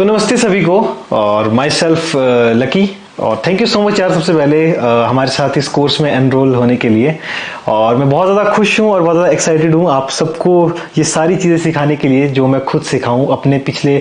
तो नमस्ते सभी को और माई सेल्फ लकी और थैंक यू सो मच यार सबसे पहले हमारे साथ इस कोर्स में एनरोल होने के लिए। और मैं बहुत ज़्यादा खुश हूँ और बहुत ज़्यादा एक्साइटेड हूँ आप सबको ये सारी चीज़ें सिखाने के लिए जो मैं खुद सिखाऊँ अपने पिछले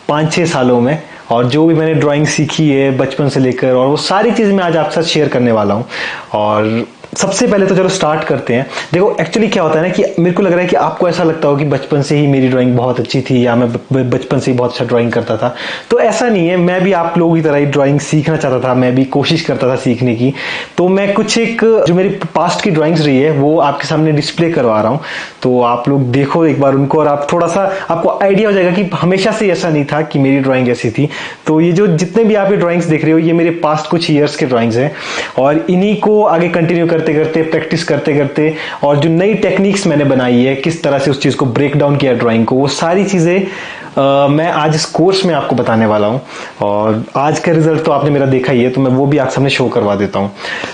5-6 सालों में, और जो भी मैंने ड्राइंग सीखी है बचपन से लेकर, और वो सारी चीज़ मैं आज आपके साथ शेयर करने वाला हूँ। और सबसे पहले तो चलो स्टार्ट करते हैं। देखो एक्चुअली क्या होता है ना कि मेरे को लग रहा है कि आपको ऐसा लगता हो कि बचपन से ही मेरी ड्राइंग बहुत अच्छी थी या मैं बचपन से ही बहुत अच्छा ड्राइंग करता था। तो ऐसा नहीं है, मैं भी आप लोगों की तरह ही ड्राइंग सीखना चाहता था, मैं भी कोशिश करता था सीखने की। तो मैं कुछ एक जो मेरी पास्ट की ड्राइंग्स रही है वो आपके सामने डिस्प्ले करवा रहा हूँ, तो आप लोग देखो एक बार उनको और आप थोड़ा सा आपको आइडिया हो जाएगा कि हमेशा से ऐसा नहीं था कि मेरी ड्राइंग ऐसी थी। तो ये जो जितने भी आप ये ड्राइंग्स देख रहे हो ये मेरे पास्ट कुछ ईयर्स के ड्राइंग्स हैं, और इन्हीं को आगे कंटिन्यू करते करते प्रैक्टिस करते करते और जो नई टेक्निक्स मैंने बनाई है, किस तरह से उस चीज को ब्रेक डाउन किया ड्राइंग को, वो सारी चीजें मैं आज इस कोर्स में आपको बताने वाला हूं। और आज का रिजल्ट तो आपने मेरा देखा ही है, तो मैं वो भी आप सामने शो करवा देता हूं।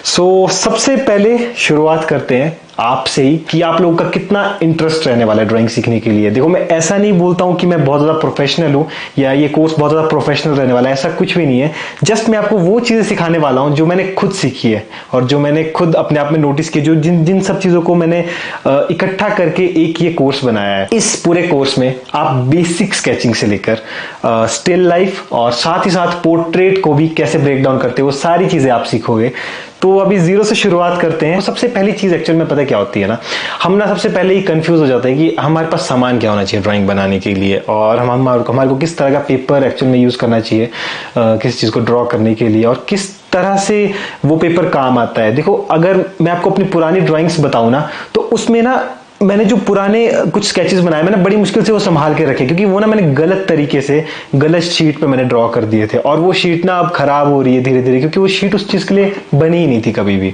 सो सबसे पहले शुरुआत करते हैं आपसे ही कि आप लोगों का कितना इंटरेस्ट रहने वाला है ड्राइंग सीखने के लिए। देखो मैं ऐसा नहीं बोलता हूं कि मैं बहुत ज्यादा प्रोफेशनल हूं या ये कोर्स बहुत ज्यादा प्रोफेशनल रहने वाला है, ऐसा कुछ भी नहीं है। जस्ट मैं आपको वो चीजें सिखाने वाला हूं जो मैंने खुद सीखी है और जो मैंने खुद अपने आप में नोटिस की, जो जिन सब चीजों को मैंने इकट्ठा करके एक ये कोर्स बनाया है। इस पूरे कोर्स में आप बेसिक स्केचिंग से लेकर स्टिल लाइफ और साथ ही साथ पोर्ट्रेट को भी कैसे ब्रेक डाउन करते हैं वो सारी चीजें आप सीखोगे। तो अभी जीरो से शुरुआत करते हैं। तो सबसे पहली चीज एक्चुअल में पता क्या होती है ना, हम ना सबसे पहले ही कंफ्यूज हो जाते हैं कि हमारे पास सामान क्या होना चाहिए ड्राइंग बनाने के लिए, और हमारे को किस तरह का पेपर एक्चुअल में यूज करना चाहिए किस चीज को ड्रॉ करने के लिए, और किस तरह से वो पेपर काम आता है। देखो अगर मैं आपको अपनी पुरानी ड्राइंग्स बताऊं ना, तो उसमें ना मैंने जो पुराने कुछ स्केचेस बनाए मैंने बड़ी मुश्किल से वो संभाल के रखे, क्योंकि वो ना मैंने गलत तरीके से गलत शीट पे मैंने ड्रॉ कर दिए थे, और वो शीट ना अब खराब हो रही है धीरे धीरे, क्योंकि वो शीट उस चीज के लिए बनी ही नहीं थी कभी भी।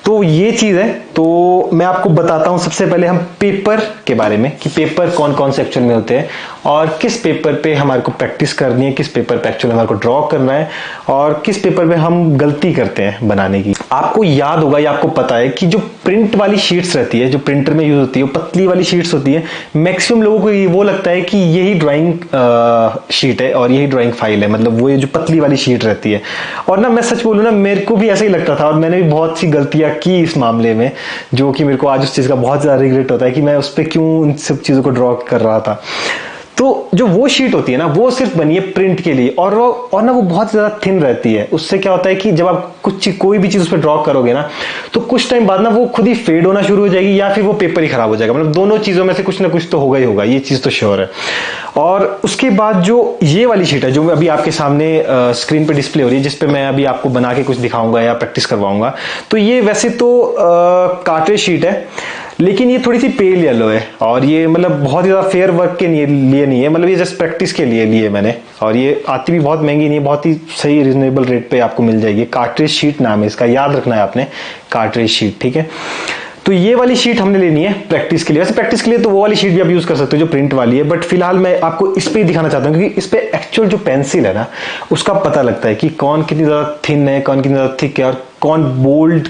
तो ये चीज है। तो मैं आपको बताता हूं सबसे पहले हम पेपर के बारे में कि पेपर कौन कौन से एक्चुअल में होते हैं और किस पेपर पे हमारे को प्रैक्टिस करनी है, किस पेपर पे एक्चुअली हमारे को ड्रॉ करना है, और किस पेपर पे हम गलती करते हैं बनाने की। आपको याद होगा या आपको पता है कि जो प्रिंट वाली शीट्स रहती है, जो प्रिंटर में यूज होती है, वो पतली वाली शीट्स होती है। मैक्सिमम लोगों को वो लगता है कि यही ड्राइंग शीट है और यही ड्राइंग फाइल है, मतलब वो ये जो पतली वाली शीट रहती है। और ना मैं सच बोलूं ना, मेरे को भी ऐसा ही लगता था और मैंने भी बहुत सी गलतियां की इस मामले में, जो कि मेरे को आज उस चीज का बहुत ज्यादा रिग्रेट होता है कि मैं उस पर क्यों उन सब चीजों को ड्रॉ कर रहा था। तो जो वो शीट होती है ना, वो सिर्फ बनी है प्रिंट के लिए, और ना वो बहुत ज्यादा थिन रहती है। उससे क्या होता है कि जब आप कोई भी चीज उस पर ड्रॉ करोगे ना, तो कुछ टाइम बाद ना वो खुद ही फेड होना शुरू हो जाएगी या फिर वो पेपर ही खराब हो जाएगा। मतलब दोनों चीजों में से कुछ ना कुछ तो होगा ही होगा, ये चीज तो श्योर है। और उसके बाद जो ये वाली शीट है जो अभी आपके सामने स्क्रीन पे डिस्प्ले हो रही है, जिसपे मैं अभी आपको बना के कुछ दिखाऊंगा या प्रैक्टिस करवाऊंगा, तो ये वैसे तो कार्ट्रेज शीट है, लेकिन ये थोड़ी सी पेल येलो है, और ये मतलब बहुत ज्यादा फेयर वर्क के लिए नहीं है, मतलब ये जस्ट प्रैक्टिस के लिए मैंने। और ये आती भी बहुत महंगी नहीं है, बहुत ही सही रिजनेबल रेट पे आपको मिल जाएगी। कार्ट्रेज शीट नाम है इसका, याद रखना है आपने, कार्ट्रेज शीट, ठीक है। तो ये वाली शीट हमने लेनी है प्रैक्टिस के लिए। वैसे प्रैक्टिस के लिए तो वो वाली शीट भी आप यूज कर सकते हो जो प्रिंट वाली है, बट फिलहाल मैं आपको इस पे ही दिखाना चाहता हूँ, क्योंकि इस पे एक्चुअल जो पेंसिल है ना, उसका पता लगता है कि कौन कितनी ज्यादा थिन है, कौन कितनी ज्यादा थिक है, और कौन बोल्ड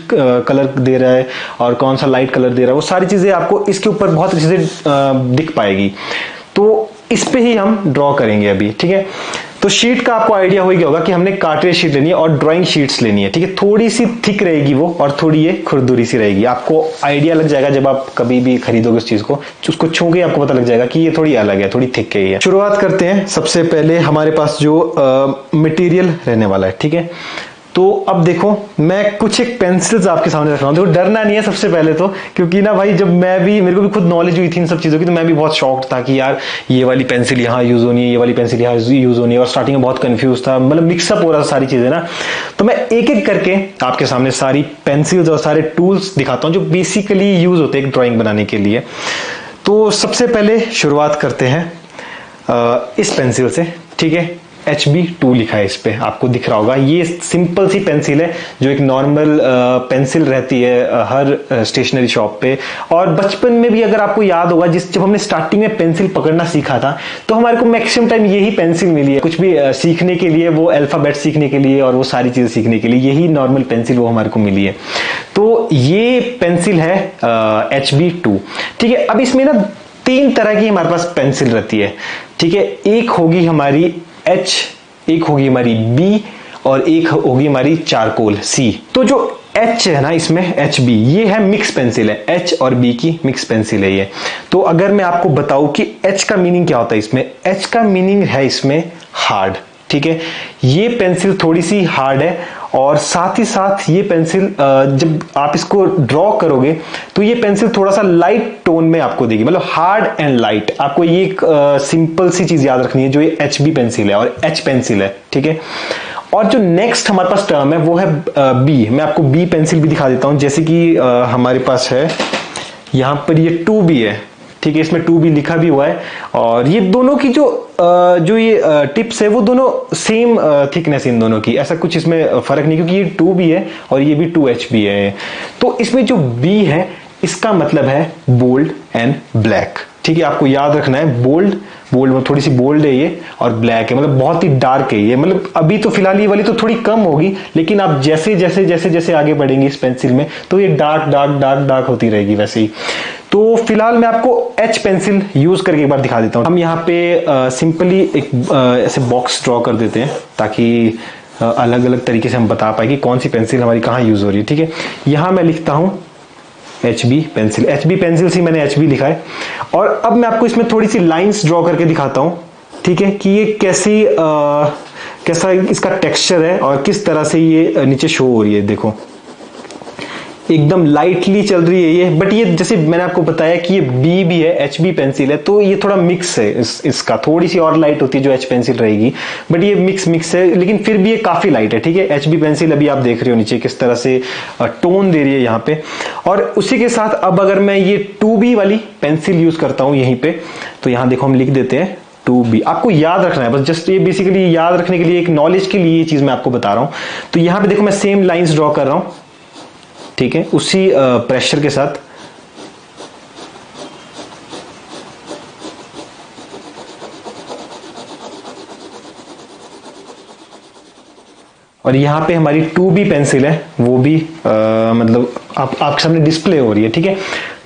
कलर दे रहा है और कौन सा लाइट कलर दे रहा है। वो सारी चीजें आपको इसके ऊपर बहुत अच्छे से दिख पाएगी। तो इस पे ही हम ड्रॉ करेंगे अभी, ठीक है। तो शीट का आपको आइडिया हो गया होगा कि हमने कार्ट्रेज शीट लेनी है और ड्राइंग शीट्स लेनी है, ठीक है। थोड़ी सी थिक रहेगी वो, और थोड़ी ये खुरदुरी सी रहेगी। आपको आइडिया लग जाएगा जब आप कभी भी खरीदोगे उस चीज को, उसको छू के आपको पता लग जाएगा कि ये थोड़ी अलग है, थोड़ी थिक है। शुरुआत करते हैं। सबसे पहले हमारे पास जो मटेरियल रहने वाला है, ठीक है। तो अब देखो मैं कुछ एक पेंसिल्स आपके सामने रख रहा हूं। देखो डरना नहीं है सबसे पहले तो, क्योंकि ना भाई जब मेरे को भी खुद नॉलेज हुई थी इन सब चीजों की, तो मैं भी बहुत शॉक्ड था कि यार ये वाली पेंसिल यहाँ यूज होनी है, ये वाली पेंसिल यहाँ यूज होनी है, और स्टार्टिंग में बहुत कंफ्यूज था, मतलब मिक्सअप हो रहा था सारी चीजें ना। तो मैं एक एक करके आपके सामने सारी पेंसिल्स और सारे टूल्स दिखाता हूँ जो बेसिकली यूज होते हैं एक ड्रॉइंग बनाने के लिए। तो सबसे पहले शुरुआत करते हैं इस पेंसिल से, ठीक है। HB2 लिखा है इस पे, आपको दिख रहा होगा। ये सिंपल सी पेंसिल है जो एक नॉर्मल पेंसिल रहती है हर स्टेशनरी शॉप पे। और बचपन में भी अगर आपको याद होगा, जब हमने स्टार्टिंग में पेंसिल पकड़ना सीखा था, तो हमारे को मैक्सिमम टाइम यही पेंसिल मिली है कुछ भी सीखने के लिए, वो अल्फाबेट सीखने के लिए और वो सारी चीजें सीखने के लिए, यही नॉर्मल पेंसिल वो हमारे को मिली है। तो ये पेंसिल है HB2, ठीक है। अब इसमें ना 3 तरह की हमारे पास पेंसिल रहती है, ठीक है। एक होगी हमारी एच, एक होगी हमारी बी और एक होगी हमारी चारकोल सी। तो जो एच है ना इसमें, एच बी, ये है मिक्स पेंसिल है, एच और बी की मिक्स पेंसिल है ये। तो अगर मैं आपको बताऊं कि एच का मीनिंग क्या होता है इसमें, एच का मीनिंग है इसमें हार्ड। ठीक है, ये पेंसिल थोड़ी सी हार्ड है और साथ ही साथ ये पेंसिल जब आप इसको ड्रॉ करोगे तो ये पेंसिल थोड़ा सा लाइट टोन में आपको देगी, मतलब हार्ड एंड लाइट। आपको ये एक सिंपल सी चीज याद रखनी है, जो ये एच बी पेंसिल है और एच पेंसिल है। ठीक है, और जो नेक्स्ट हमारे पास टर्म है वो है बी। मैं आपको बी पेंसिल भी दिखा देता हूं, जैसे कि हमारे पास है यहां पर ये 2B है। ठीक है, इसमें 2B लिखा भी हुआ है और ये दोनों की जो ये टिप्स है वो दोनों सेम थिकनेस इन दोनों की, ऐसा कुछ इसमें फर्क नहीं, क्योंकि ये 2B है और ये भी 2HB है। तो इसमें जो B है इसका मतलब है बोल्ड एंड ब्लैक। ठीक है, आपको याद रखना है, बोल्ड, बोल्ड में थोड़ी सी बोल्ड है ये, और ब्लैक है मतलब बहुत ही डार्क है ये। मतलब अभी तो फिलहाल ये वाली तो थोड़ी कम होगी, लेकिन आप जैसे जैसे जैसे जैसे आगे बढ़ेंगे इस पेंसिल में तो ये डार्क डार्क डार्क डार्क होती रहेगी वैसे ही। तो फिलहाल मैं आपको एच पेंसिल यूज करके एक बार दिखा देता हूं। हम यहाँ पे सिंपली एक ऐसे बॉक्स ड्रॉ कर देते हैं ताकि अलग अलग तरीके से हम बता पाए कि कौन सी पेंसिल हमारी कहाँ यूज हो रही है। ठीक है, यहां मैं लिखता हूं H B pencil, H B pencil से मैंने एच बी लिखा है। और अब मैं आपको इसमें थोड़ी सी लाइंस ड्रॉ करके दिखाता हूं, ठीक है, कि ये कैसा इसका टेक्सचर है और किस तरह से ये नीचे शो हो रही है। देखो एकदम लाइटली चल रही है ये, बट ये जैसे मैंने आपको बताया कि ये बी भी है, एच बी पेंसिल है, तो ये थोड़ा मिक्स है इसका, थोड़ी सी और लाइट होती है जो एच पेंसिल रहेगी, बट ये मिक्स है, लेकिन फिर भी ये काफी लाइट है। ठीक है, एच बी पेंसिल अभी आप देख रहे हो नीचे किस तरह से टोन दे रही है यहाँ पे। और उसी के साथ अब अगर मैं ये 2B वाली पेंसिल यूज करता हूं यहीं पे, तो यहां देखो हम लिख देते हैं 2B। आपको याद रखना है बस, जस्ट ये बेसिकली याद रखने के लिए, एक नॉलेज के लिए ये चीज मैं आपको बता रहा हूं। तो यहां पे देखो मैं सेम लाइंस ड्रॉ कर रहा हूं, ठीक है, उसी प्रेशर के साथ। और यहां पे हमारी 2B पेंसिल है, वो भी मतलब आपके सामने डिस्प्ले हो रही है। ठीक है,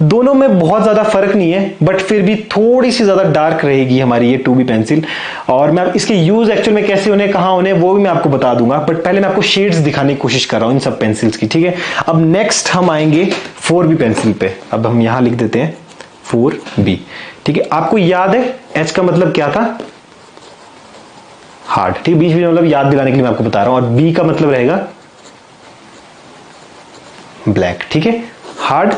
दोनों में बहुत ज्यादा फर्क नहीं है, बट फिर भी थोड़ी सी ज्यादा डार्क रहेगी हमारी ये 2B पेंसिल। और मैं इसके यूज एक्चुअल में कैसे होने, कहां होने, वो भी मैं आपको बता दूंगा, बट पहले मैं आपको शेड्स दिखाने की कोशिश कर रहा हूं इन सब पेंसिल्स की। ठीक है, अब नेक्स्ट हम आएंगे 4B पेंसिल पे। अब हम यहां लिख देते हैं 4B। ठीक है, आपको याद है एच का मतलब क्या था, हार्ड। ठीक, बीच में मतलब याद दिलाने के लिए मैं आपको बता रहा हूं। और बी का मतलब रहेगा ब्लैक। ठीक है, हार्ड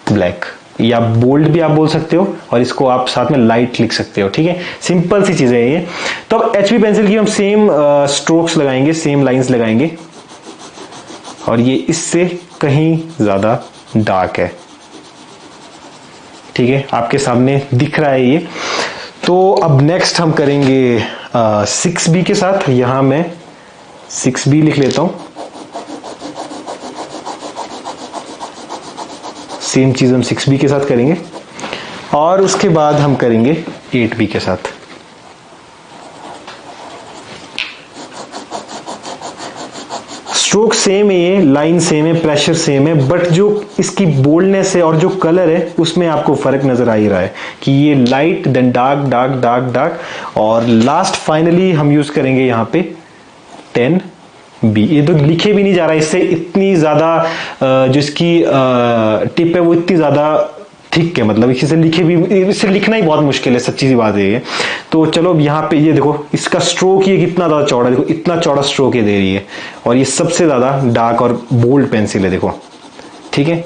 ब्लैक, या बोल्ड भी आप बोल सकते हो, और इसको आप साथ में लाइट लिख सकते हो। ठीक है, सिंपल सी चीजें हैं ये। तो अब एचबी पेंसिल की हम सेम स्ट्रोक्स लगाएंगे, सेम लाइंस लगाएंगे, और ये इससे कहीं ज्यादा डार्क है। ठीक है, आपके सामने दिख रहा है ये। तो अब नेक्स्ट हम करेंगे 6B के साथ। यहां मैं 6B लिख लेता हूं, सेम चीज हम 6B के साथ करेंगे, और उसके बाद हम करेंगे 8B के साथ। स्ट्रोक सेम है, ये लाइन सेम है, प्रेशर सेम है, बट जो इसकी बोल्डनेस है और जो कलर है उसमें आपको फर्क नजर आ ही रहा है कि ये light then dark dark dark dark. और लास्ट फाइनली हम यूज करेंगे यहाँ पे 10B। ये तो लिखे भी नहीं जा रहा है, इससे इतनी ज्यादा जो इसकी टिप है वो इतनी ज्यादा थिक है, मतलब इसे लिखे भी, इसे लिखना ही बहुत मुश्किल है, सच्ची सी बात है ये। तो चलो अब यहाँ पे ये देखो इसका स्ट्रोक ये कितना ज्यादा चौड़ा, देखो इतना चौड़ा स्ट्रोक ये दे रही है, और ये सबसे ज्यादा डार्क और बोल्ड पेंसिल है, देखो। ठीक है,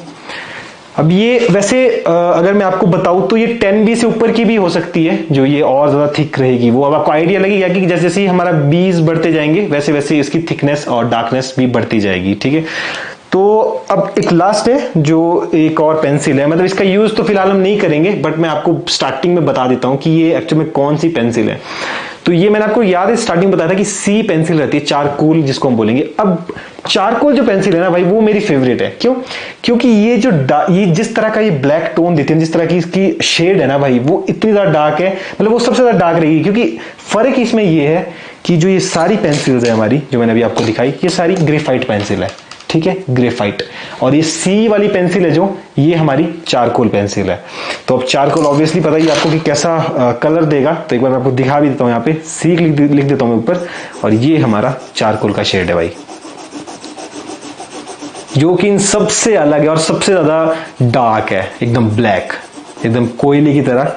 अब ये वैसे अगर मैं आपको बताऊं तो ये 10B से ऊपर की भी हो सकती है, जो ये और ज्यादा थिक रहेगी। वो अब आपको आइडिया लगेगा कि जैसे जैसे हमारा बीज बढ़ते जाएंगे वैसे वैसे इसकी थिकनेस और डार्कनेस भी बढ़ती जाएगी। ठीक है, तो अब एक लास्ट है जो एक और पेंसिल है, मतलब इसका यूज तो फिलहाल हम नहीं करेंगे, बट मैं आपको स्टार्टिंग में बता देता हूं कि ये एक्चुअली में कौन सी पेंसिल है। तो ये मैंने आपको याद है स्टार्टिंग में बताया था कि सी पेंसिल रहती है, चारकोल जिसको हम बोलेंगे। अब चारकोल जो पेंसिल है ना भाई, वो मेरी फेवरेट है। क्यों? क्योंकि ये जो ये जिस तरह का ये ब्लैक टोन देती है, जिस तरह की इसकी शेड है ना भाई, वो इतनी ज्यादा डार्क है, मतलब वो सबसे ज्यादा डार्क रहेगी। क्योंकि फर्क इसमें ये है कि जो ये सारी पेंसिल्स है हमारी, जो मैंने अभी आपको दिखाई, ये सारी ग्रेफाइट पेंसिल है। ठीक है, ग्रेफाइट। और ये सी वाली पेंसिल है जो, ये हमारी चारकोल पेंसिल है। तो अब चारकोल ऑब्वियसली पता ही आपको कि कैसा कलर देगा, तो एक बार मैं आपको दिखा भी देता हूँ। यहाँ पे सी लिख देता हूँ मैं ऊपर, और ये हमारा चारकोल का शेड है भाई, जो कि इन सबसे अलग है और सबसे ज्यादा डार्क है, एकदम ब्लैक, एकदम कोयले की तरह।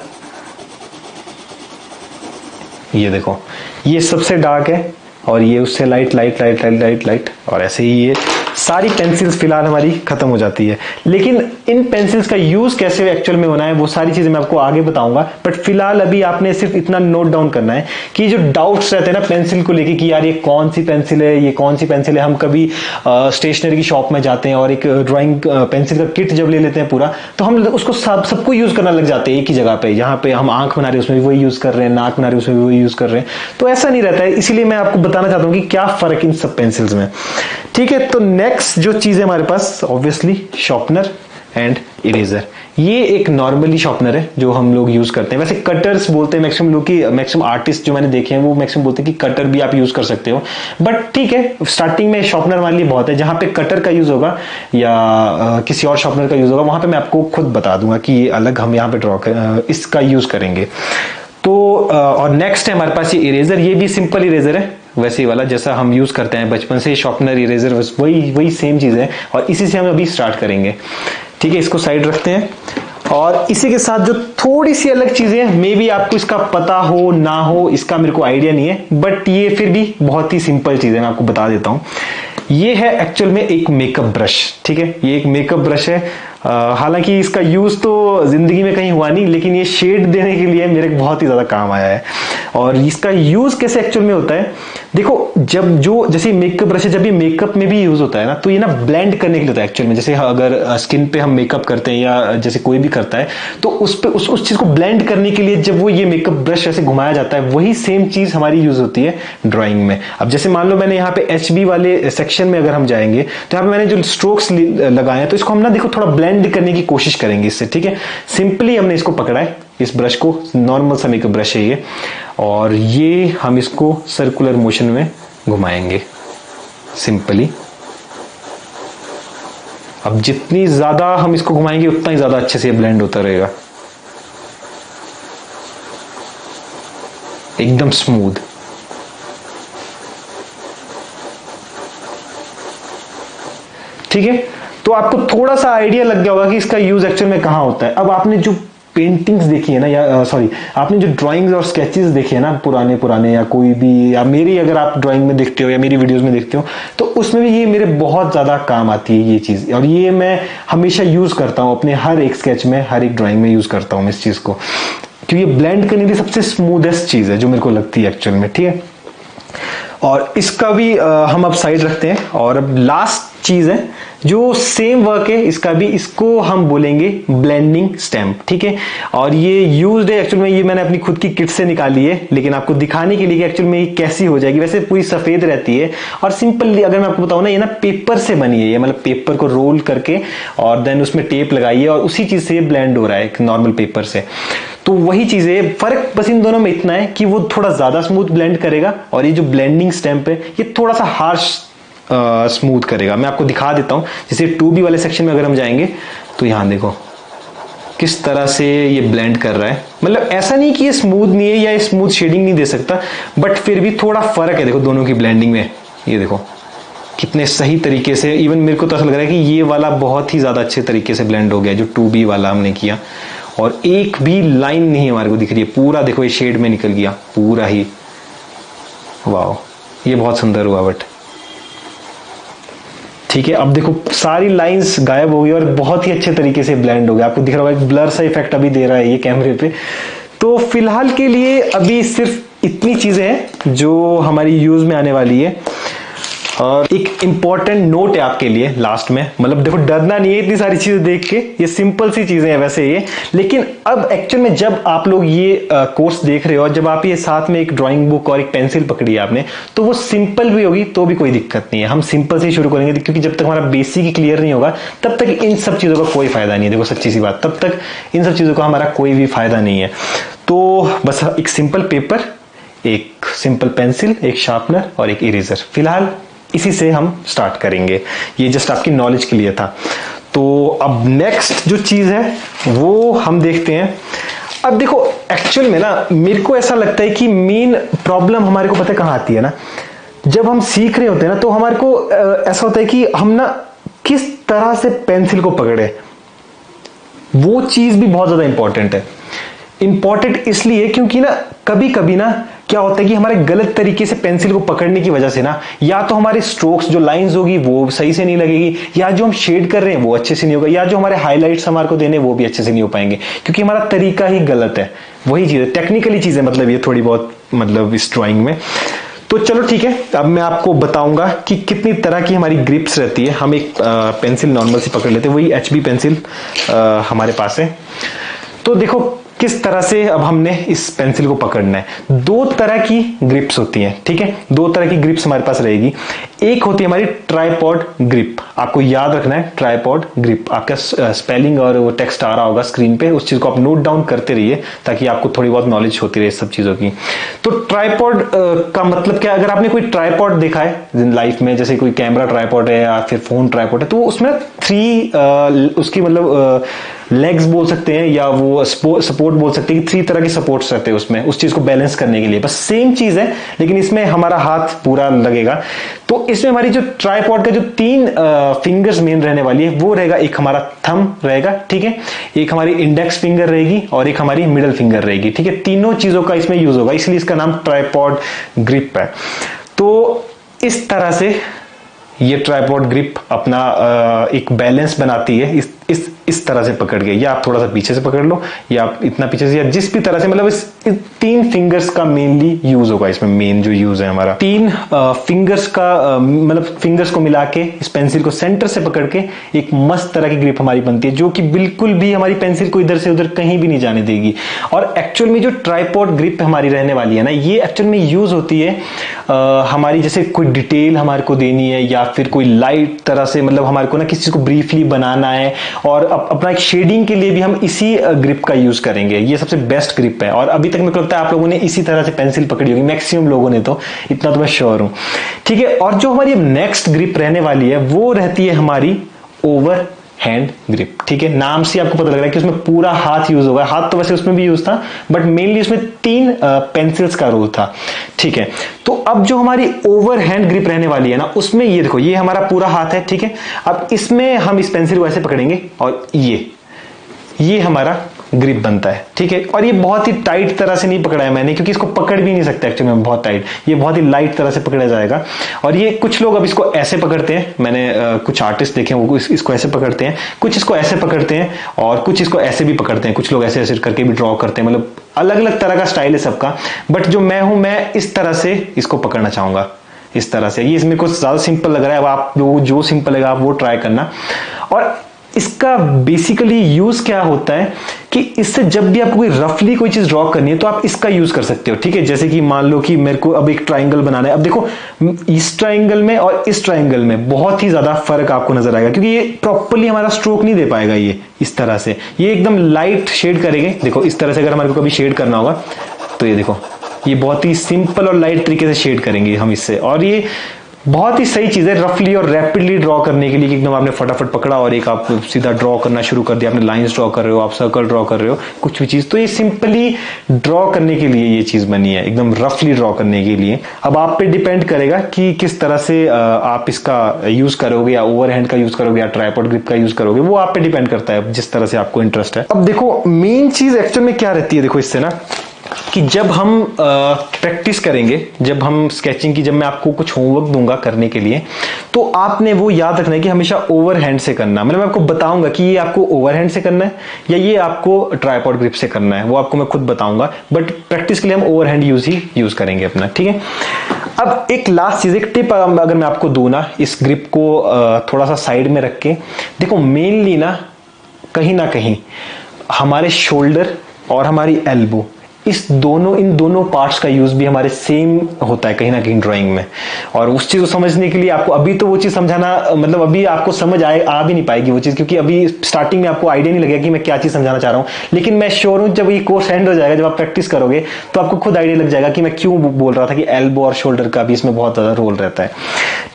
ये देखो, ये सबसे डार्क है और ये उससे light light light light light light, और ऐसे ही ये सारी पेंसिल्स फिलहाल हमारी खत्म हो जाती है। लेकिन इन पेंसिल्स का यूज कैसे एक्चुअल में होना है वो सारी चीजें मैं आपको आगे बताऊंगा, बट फिलहाल अभी आपने सिर्फ इतना नोट डाउन करना है कि जो डाउट्स रहते हैं ना पेंसिल को लेके कि यार ये कौन सी पेंसिल है, ये कौन सी पेंसिल है। हम कभी स्टेशनरी की शॉप में जाते हैं और एक ड्राइंग पेंसिल का किट जब ले लेते हैं पूरा, तो हम उसको सबको यूज करना लग जाते हैं एक ही जगह पे। जहां पे हम आंख बना रहे हैं उसमें भी वही यूज कर रहे हैं, नाक बना रहे हैं उसमें भी वही यूज कर रहे हैं, तो ऐसा नहीं रहता है। इसीलिए मैं आपको बताना चाहता हूं कि क्या फर्क इन सब पेंसिल्स में, ठीक है। तो नेक्स्ट जो चीज है हमारे पास ऑब्वियसली शार्पनर एंड इरेजर। ये एक नॉर्मली शार्पनर है जो हम लोग यूज करते हैं। वैसे कटर्स बोलते हैं मैक्सिमम लोग, की मैक्सिमम आर्टिस्ट जो मैंने देखे हैं वो मैक्सिमम बोलते हैं कि कटर भी आप यूज कर सकते हो, बट ठीक है, स्टार्टिंग में शार्पनर हमारे लिए बहुत है। जहां पे कटर का यूज होगा या किसी और शार्पनर का यूज होगा वहां पे मैं आपको खुद बता दूंगा कि ये अलग हम यहाँ पे इसका यूज करेंगे। तो और नेक्स्ट है हमारे पास ये इरेजर। ये भी सिंपल इरेजर है, वैसे ही वाला जैसा हम यूज करते हैं बचपन से। शार्पनर, इरेजर, वही सेम चीज है और इसी से हम अभी स्टार्ट करेंगे, ठीक है। इसको साइड रखते हैं और इसी के साथ जो थोड़ी सी अलग चीजें, मे बी आपको इसका पता हो ना हो, इसका मेरे को आइडिया नहीं है, बट ये फिर भी बहुत ही सिंपल चीज है, मैं आपको बता देता हूं। ये है एक्चुअल में एक मेकअप ब्रश, ठीक है। ये एक मेकअप ब्रश है। हालांकि इसका यूज तो जिंदगी में कहीं हुआ नहीं, लेकिन ये शेड देने के लिए मेरे बहुत ही ज्यादा काम आया है। और इसका यूज कैसे एक्चुअल में होता है, देखो, जब जो जैसे मेकअप ब्रश है, जब ये मेकअप में भी यूज होता है ना, तो ये ना ब्लेंड करने के लिए होता है एक्चुअल में। जैसे अगर स्किन पे हम मेकअप करते हैं या जैसे कोई भी करता है, तो उस पे उस चीज को ब्लेंड करने के लिए जब वो ये मेकअप ब्रश ऐसे घुमाया जाता है, वही सेम चीज हमारी यूज होती है ड्राइंग में। अब जैसे मान लो मैंने यहाँ पे HB वाले सेक्शन में अगर हम जाएंगे, तो यहाँ पे मैंने जो स्ट्रोक्स लगाए हैं, तो इसको हम ना देखो थोड़ा ब्लेंड करने की कोशिश करेंगे इससे, ठीक है। सिंपली हमने इसको पकड़ा है, इस ब्रश को, नॉर्मल सा मेकअप ब्रश है ये, और ये हम इसको सर्कुलर मोशन में घुमाएंगे सिंपली। अब जितनी ज्यादा हम इसको घुमाएंगे उतना ही ज्यादा अच्छे से ब्लेंड होता रहेगा, एकदम स्मूथ। ठीक है, तो आपको थोड़ा सा आइडिया लग गया होगा कि इसका यूज एक्चुअल में कहां होता है। अब आपने जो पेंटिंग्स देखी है ना, या सॉरी, आपने जो ड्राइंग्स और स्केचेस देखे हैं ना पुराने या कोई भी, या मेरी अगर आप ड्राइंग में देखते हो या मेरी वीडियोस में देखते हो, तो उसमें भी ये मेरे बहुत ज्यादा काम आती है ये चीज, और ये मैं हमेशा यूज करता हूं अपने हर एक स्केच में, हर एक ड्राइंग में यूज करता हूं इस चीज को, क्योंकि ये ब्लेंड करने की सबसे स्मूथेस्ट चीज है जो मेरे को लगती है एक्चुअल में, ठीक है। और इसका भी हम अब साइड रखते हैं, और अब लास्ट चीज है जो सेम वर्क है इसका भी, इसको हम बोलेंगे ब्लेंडिंग स्टैम्प, ठीक है। और ये यूज्ड है एक्चुअल में, ये मैंने अपनी खुद की किट से निकाली है, लेकिन आपको दिखाने के लिए कि एक्चुअल में ये कैसी हो जाएगी। वैसे पूरी सफेद रहती है और सिंपल, अगर मैं आपको बताऊं ना, ये ना पेपर से बनी है, ये मतलब पेपर को रोल करके और देन उसमें टेप लगाई है और उसी चीज से ब्लेंड हो रहा है एक नॉर्मल पेपर से। तो वही चीज है, फर्क बस इन दोनों में इतना है कि वो थोड़ा ज्यादा स्मूथ ब्लेंड करेगा और ये जो ब्लेंडिंग स्टैम्प है ये थोड़ा सा हार्श स्मूथ करेगा। मैं आपको दिखा देता हूं, जैसे 2B वाले सेक्शन में अगर हम जाएंगे तो यहां देखो किस तरह से ये ब्लेंड कर रहा है। मतलब ऐसा नहीं कि ये स्मूथ नहीं है या ये स्मूथ शेडिंग नहीं दे सकता, बट फिर भी थोड़ा फर्क है देखो दोनों की ब्लेंडिंग में। ये देखो कितने सही तरीके से, इवन मेरे को तो ऐसा लग रहा है कि ये वाला बहुत ही ज्यादा अच्छे तरीके से ब्लेंड हो गया जो 2B वाला हमने किया, और एक भी लाइन नहीं हमारे को दिख रही है, पूरा देखो ये शेड में निकल गया पूरा ही। वाह, ये बहुत सुंदर हुआ। बट ठीक है, अब देखो सारी लाइंस गायब हो गई और बहुत ही अच्छे तरीके से ब्लेंड हो गया। आपको दिख रहा होगा एक ब्लर सा इफेक्ट अभी दे रहा है ये कैमरे पे। तो फिलहाल के लिए अभी सिर्फ इतनी चीजें हैं जो हमारी यूज में आने वाली है। और एक इंपॉर्टेंट नोट है आपके लिए लास्ट में, मतलब देखो डरना नहीं है इतनी सारी चीजें देख के, ये सिंपल सी चीजें हैं वैसे ये, लेकिन अब एक्चुअल में जब आप लोग ये कोर्स देख रहे हो और जब आप ये साथ में एक ड्राइंग बुक और एक पेंसिल पकड़ी है आपने, तो वो सिंपल भी होगी तो भी कोई दिक्कत नहीं है। हम सिंपल से ही शुरू करेंगे, क्योंकि जब तक हमारा बेसिक ही क्लियर नहीं होगा तब तक इन सब चीजों का कोई फायदा नहीं है। देखो सच्ची सी बात, तब तक इन सब चीजों का हमारा कोई भी फायदा नहीं है। तो बस एक सिंपल पेपर, एक सिंपल पेंसिल, एक शार्पनर और एक इरेजर, फिलहाल इसी से हम स्टार्ट करेंगे। ये जस्ट आपकी नॉलेज के लिए था। तो अब नेक्स्ट जो चीज है वो हम देखते हैं। अब देखो एक्चुअल में ना मेरे को ऐसा लगता है कि मेन प्रॉब्लम हमारे को पता है कहाँ आती है ना, जब हम सीख रहे होते हैं ना तो हमारे को ऐसा होता है कि हम ना किस तरह से पेंसिल को पकड़े, वो चीज भी बहुत ज्यादा इंपॉर्टेंट है। इंपॉर्टेंट इसलिए क्योंकि ना कभी कभी ना क्या होता है कि हमारे गलत तरीके से पेंसिल को पकड़ने की वजह से ना या तो हमारे स्ट्रोक्स जो लाइंस होगी वो सही से नहीं लगेगी, या जो हम शेड कर रहे हैं वो अच्छे से नहीं होगा, या जो हमारे हाइलाइट्स हमारे को देने वो भी अच्छे से नहीं हो पाएंगे, क्योंकि हमारा तरीका ही गलत है। वही चीज है, टेक्निकली चीज है, मतलब ये थोड़ी बहुत मतलब इस ड्राइंग में। तो चलो ठीक है, अब मैं आपको बताऊंगा कि कितनी तरह की हमारी ग्रिप्स रहती है। हम एक पेंसिल नॉर्मल सी पकड़ लेते हैं, वही एचबी पेंसिल हमारे पास है। तो देखो किस तरह से अब हमने इस पेंसिल को पकड़ना है। दो तरह की ग्रिप्स होती हैं, ठीक है, दो तरह की ग्रिप्स हमारे पास रहेगी। एक होती है हमारी ट्राइपॉड ग्रिप, आपको याद रखना है ट्राइपॉड ग्रिप। आपका स्पेलिंग और वो टेक्स्ट आ रहा होगा स्क्रीन पे, उस चीज को आप नोट डाउन करते रहिए ताकि आपको थोड़ी बहुत नॉलेज होती रहे सब चीजों की। तो ट्राइपॉड का मतलब क्या, अगर आपने कोई ट्राइपॉड देखा है लाइफ में, जैसे कोई कैमरा ट्राइपॉड है या फिर फोन ट्राइपॉड है, तो उसमें उसकी मतलब लेग्स बोल सकते हैं या वो सपोर्ट बोल सकते हैं कि 3 तरह के सपोर्ट्स रहते हैं उसमें, उस चीज को बैलेंस करने के लिए। बस सेम चीज है, लेकिन इसमें हमारा हाथ पूरा लगेगा। तो इसमें हमारी जो ट्राइपॉड का जो 3 फिंगर्स मेन रहने वाली है वो रहेगा, एक हमारा थंब रहेगा, ठीक है, एक हमारी इंडेक्स फिंगर रहेगी और एक हमारी मिडल फिंगर रहेगी, ठीक है। तीनों चीजों का इसमें यूज होगा, इसलिए इसका नाम ट्राइपॉड ग्रिप है। तो इस तरह से ये ट्राइपॉड ग्रिप अपना एक बैलेंस बनाती है इस तरह से पकड़ के, या आप थोड़ा सा पीछे से पकड़ लो या आप इतना पीछे से, या जिस भी तरह से, मतलब इस 3 फिंगर्स का मेनली यूज होगा इसमें। मेन जो यूज है हमारा 3 फिंगर्स का, मतलब फिंगर्स को मिला के इस पेंसिल को सेंटर से पकड़ के एक मस्त तरह की ग्रिप हमारी बनती है, जो कि बिल्कुल भी हमारी पेंसिल को इधर से उधर कहीं भी नहीं जाने देगी। और एक्चुअल में जो ट्राइपॉड ग्रिप हमारी रहने वाली है ना, ये एक्चुअल में यूज होती है हमारी, जैसे कोई डिटेल हमारे को देनी है या फिर कोई लाइट तरह से, मतलब हमारे को ना किसी चीज को ब्रीफली बनाना है, और अपना एक शेडिंग के लिए भी हम इसी ग्रिप का यूज करेंगे। ये सबसे बेस्ट ग्रिप है, और अभी तक मेरे को लगता है आप लोगों ने इसी तरह से पेंसिल पकड़ी होगी, मैक्सिमम लोगों ने, तो इतना तो मैं श्योर हूं, ठीक है। और जो हमारी नेक्स्ट ग्रिप रहने वाली है वो रहती है हमारी ओवर हैंड ग्रिप, ठीक है। नाम से आपको पता लग रहा है कि उसमें पूरा हाथ यूज होगा। हाथ तो वैसे उसमें भी यूज था, बट मेनली उसमें 3 पेंसिल्स का रोल था, ठीक है। तो अब जो हमारी ओवर हैंड ग्रिप रहने वाली है ना, उसमें ये देखो, ये हमारा पूरा हाथ है, ठीक है। अब इसमें हम इस पेंसिल को ऐसे पकड़ेंगे और ये हमारा ग्रिप बनता है, ठीक है। और ये बहुत ही टाइट तरह से नहीं पकड़ा है मैंने, क्योंकि इसको पकड़ भी नहीं सकता एक्चुअली में बहुत टाइट, ये बहुत ही लाइट तरह से पकड़ा जाएगा। और ये कुछ लोग अब इसको ऐसे पकड़ते हैं, मैंने कुछ आर्टिस्ट देखे वो इसको ऐसे पकड़ते हैं, कुछ इसको ऐसे पकड़ते हैं और कुछ इसको ऐसे भी पकड़ते हैं, कुछ लोग ऐसे ऐसे करके भी ड्रॉ करते हैं, मतलब अलग अलग तरह का स्टाइल है सबका। बट जो मैं हूं, मैं इस तरह से इसको पकड़ना चाहूंगा, इस तरह से। ये इसमें कुछ ज्यादा सिंपल लग रहा है, अब आप जो सिंपल लगा आप वो ट्राई करना। और इसका बेसिकली यूज क्या होता है कि इससे जब भी आपको कोई रफली कोई चीज ड्रॉ करनी है तो आप इसका यूज कर सकते हो, ठीक है। जैसे कि मान लो कि मेरे को अब एक ट्राइंगल बनाना है, अब देखो इस ट्राइंगल में और इस ट्राइंगल में बहुत ही ज्यादा फर्क आपको नजर आएगा, क्योंकि ये प्रॉपर्ली हमारा स्ट्रोक नहीं दे पाएगा ये इस तरह से, ये एकदम लाइट शेड करेंगे। देखो इस तरह से अगर हमारे को कभी शेड करना होगा तो ये देखो, ये बहुत ही सिंपल और लाइट तरीके से शेड करेंगे हम इससे। और ये बहुत ही सही चीज है रफली और रैपिडली ड्रॉ करने के लिए, कि एकदम आपने फटाफट पकड़ा और एक आप सीधा ड्रॉ करना शुरू कर दिया, आपने लाइंस ड्रॉ कर रहे हो, आप सर्कल ड्रॉ कर रहे हो, कुछ भी चीज, तो ये सिंपली ड्रॉ करने के लिए ये चीज बनी है, एकदम रफली ड्रॉ करने के लिए। अब आप पे डिपेंड करेगा कि किस तरह से आप इसका यूज करोगे, या ओवरहैंड का यूज करोगे या ट्राइपॉड ग्रिप का यूज करोगे, वो आप पे डिपेंड करता है, जिस तरह से आपको इंटरेस्ट है। अब देखो मेन चीज एक्चुअल में क्या रहती है, देखो इससे ना, कि जब हम प्रैक्टिस करेंगे, जब हम स्केचिंग की, जब मैं आपको कुछ होमवर्क दूंगा करने के लिए, तो आपने वो याद रखना है कि हमेशा ओवरहैंड से करना। मतलब मैं आपको बताऊंगा कि ये आपको ओवरहैंड से करना है या ये आपको ट्राइपॉड ग्रिप से करना है, वो आपको मैं खुद बताऊंगा, बट प्रैक्टिस के लिए हम ओवरहैंड यूज करेंगे अपना, ठीक है। अब एक लास्ट चीज, एक टिप अगर मैं आपको दूं ना, इस ग्रिप को थोड़ा सा साइड में रख के देखो, मेनली ना कहीं हमारे शोल्डर और हमारी एल्बो, इन दोनों पार्ट्स का यूज भी हमारे सेम होता है कहीं ना कहीं ड्राइंग में। और उस चीज को समझने के लिए आपको अभी तो वो चीज समझाना, मतलब अभी आपको समझ आ भी नहीं पाएगी वो चीज, क्योंकि अभी स्टार्टिंग में आपको आइडिया नहीं लगेगा कि मैं क्या चीज समझाना चाह रहा हूं। लेकिन मैं श्योर हूं जब ये कोर्स एंड हो जाएगा, जब आप प्रैक्टिस करोगे, तो आपको खुद आइडिया लग जाएगा कि मैं क्यों बोल रहा था कि एल्बो और शोल्डर का भी इसमें बहुत ज्यादा रोल रहता है।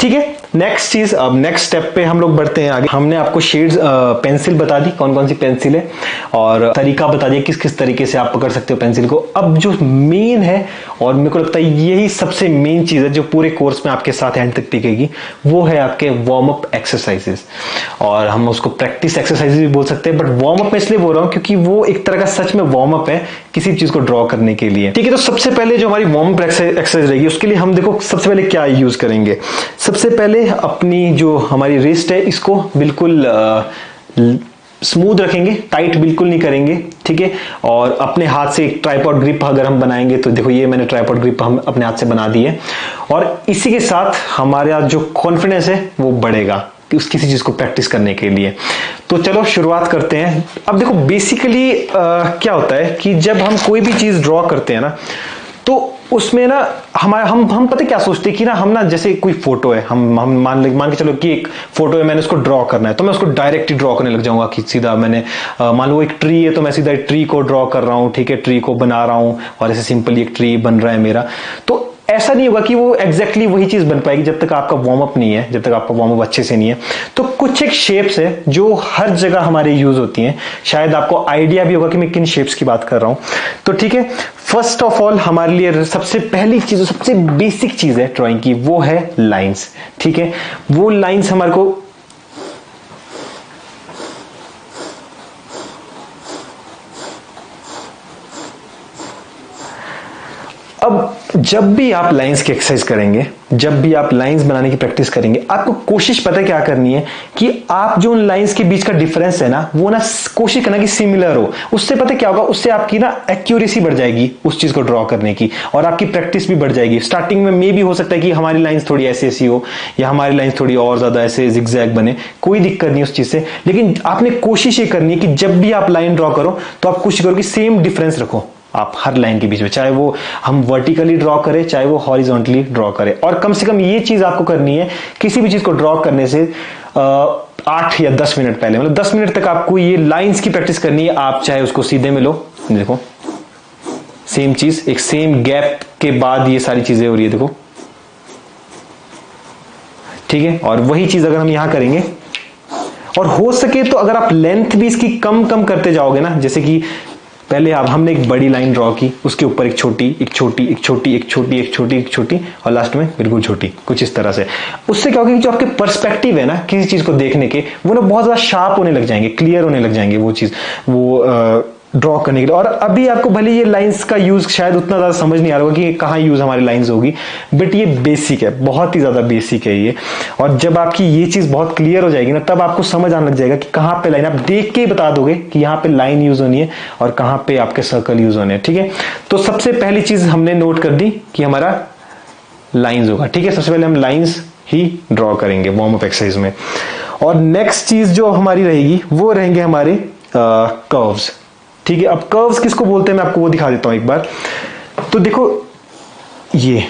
ठीक है, नेक्स्ट चीज, अब नेक्स्ट स्टेप पे हम लोग बढ़ते हैं आगे। हमने आपको शेड्स, पेंसिल बता दी कौन कौन सी पेंसिल है, और तरीका बता दिया किस किस तरीके से आप पकड़ सकते हो पेंसिल को। अब जो मेन है, और मेरे को लगता है यही सबसे मेन चीज है जो पूरे कोर्स में आपके साथ एंड तक टिकेगी, वो है आपके वार्म अप एक्सरसाइजेस, और हम उसको प्रैक्टिस एक्सरसाइजेस भी बोल सकते हैं। बट वार्म अप में इसलिए बोल रहा हूं क्योंकि वो एक तरह का सच में वार्म अप है किसी चीज को ड्रॉ करने के लिए। ठीक है, तो सबसे पहले जो हमारी वार्म अप एक्सरसाइज रहेगी, उसके लिए हम देखो सबसे पहले क्या यूज करेंगे। सबसे पहले अपनी जो हमारी रिस्ट है इसको बिल्कुल स्मूथ रखेंगे, टाइट बिल्कुल नहीं करेंगे। ठीक है, और अपने हाथ से एक ट्राइपॉड ग्रिप अगर हम बनाएंगे, तो देखो ये मैंने ट्राइपॉड ग्रिप हम अपने हाथ से बना दी है, और इसी के साथ हमारा जो कॉन्फिडेंस है वो बढ़ेगा उस किसी चीज को प्रैक्टिस करने के लिए। तो चलो शुरुआत करते हैं। अब देखो बेसिकली क्या होता है कि जब हम कोई भी चीज ड्रॉ करते हैं ना, तो उसमें ना हमारा हम पता क्या सोचते हैं कि ना हम ना, जैसे कोई फोटो है, हम मान के चलो कि एक फोटो है, मैंने उसको ड्रॉ करना है, तो मैं उसको डायरेक्ट ही ड्रॉ करने लग जाऊंगा कि सीधा मैंने मान लो एक ट्री है, तो मैं सीधा ट्री को ड्रॉ कर रहा हूं। ठीक है, ट्री को बना रहा हूं और ऐसे सिंपली एक ट्री बन रहा है मेरा। तो ऐसा नहीं होगा कि वो एग्जैक्टली वही चीज बन पाएगी जब तक आपका वार्म अप नहीं है, जब तक आपका वार्म अप अच्छे से नहीं है। तो कुछ एक शेप्स है जो हर जगह हमारे यूज होती हैं, शायद आपको आइडिया भी होगा कि मैं किन शेप्स की बात कर रहा हूं। तो ठीक है, फर्स्ट ऑफ ऑल हमारे लिए सबसे पहली चीज, सबसे बेसिक चीज है ड्राइंग की, वो है लाइंस। ठीक है, वो लाइंस हमारे को अब जब भी आप लाइंस की एक्सरसाइज करेंगे, जब भी आप लाइंस बनाने की प्रैक्टिस करेंगे, आपको कोशिश पता है क्या करनी है कि आप जो उन लाइंस के बीच का डिफरेंस है ना, वो ना कोशिश करना कि सिमिलर हो। उससे पता क्या होगा, उससे आपकी ना एक्यूरेसी बढ़ जाएगी उस चीज को ड्रॉ करने की, और आपकी प्रैक्टिस भी बढ़ जाएगी। स्टार्टिंग में मे भी हो सकता है कि हमारी लाइंस थोड़ी ऐसी ऐसी हो, या हमारी लाइंस थोड़ी और ज्यादा ऐसे जिगजैग बने, कोई दिक्कत नहीं उस चीज से। लेकिन आपने कोशिश ये करनी है कि जब भी आप लाइन ड्रॉ करो, तो आप कोशिश करो कि सेम डिफरेंस रखो आप हर लाइन के बीच में, चाहे वो हम वर्टिकली ड्रॉ करें, चाहे वो हॉरिजॉन्टली ड्रॉ करें। और कम से कम ये चीज आपको करनी है, किसी भी चीज को ड्रॉ करने से 8 या 10 मिनट पहले, मतलब 10 मिनट तक आपको ये लाइंस की प्रैक्टिस करनी है। आप चाहे उसको सीधे में लो, देखो सेम चीज, एक सेम गैप के बाद ये सारी चीजें हो रही है, देखो। ठीक है, और वही चीज अगर हम यहां करेंगे, और हो सके तो अगर आप लेंथ भी इसकी कम कम करते जाओगे ना, जैसे कि पहले हमने एक बड़ी लाइन ड्रॉ की, उसके ऊपर एक छोटी, एक छोटी, एक छोटी, एक छोटी, एक छोटी, एक छोटी, और लास्ट में बिल्कुल छोटी, कुछ इस तरह से। उससे क्या होगा कि जो आपके पर्सपेक्टिव है ना किसी चीज को देखने के, वो ना बहुत ज्यादा शार्प होने लग जाएंगे, क्लियर होने लग जाएंगे वो चीज, वो ड्रॉ करने के लिए। और अभी आपको भले ये लाइंस का यूज शायद उतना ज्यादा समझ नहीं आ रहा होगा कि कहाँ यूज हमारी लाइंस होगी, बट ये बेसिक है, बहुत ही ज्यादा बेसिक है ये। और जब आपकी ये चीज बहुत क्लियर हो जाएगी ना, तब आपको समझ आने लग जाएगा कि कहाँ पे लाइन, आप देख के ही बता दोगे कि यहाँ पे लाइन यूज होनी है और कहाँ पे आपके सर्कल यूज होने हैं। ठीक है, तो सबसे पहली चीज हमने नोट कर दी कि हमारा लाइंस होगा। ठीक है, सबसे पहले हम लाइंस ही ड्रॉ करेंगे वार्म अप एक्सरसाइज में। और नेक्स्ट चीज जो हमारी रहेगी, वो रहेंगे हमारे कर्व्स। ठीक है, अब कर्व्स किसको बोलते हैं मैं आपको वो दिखा देता हूं एक बार। तो देखो ये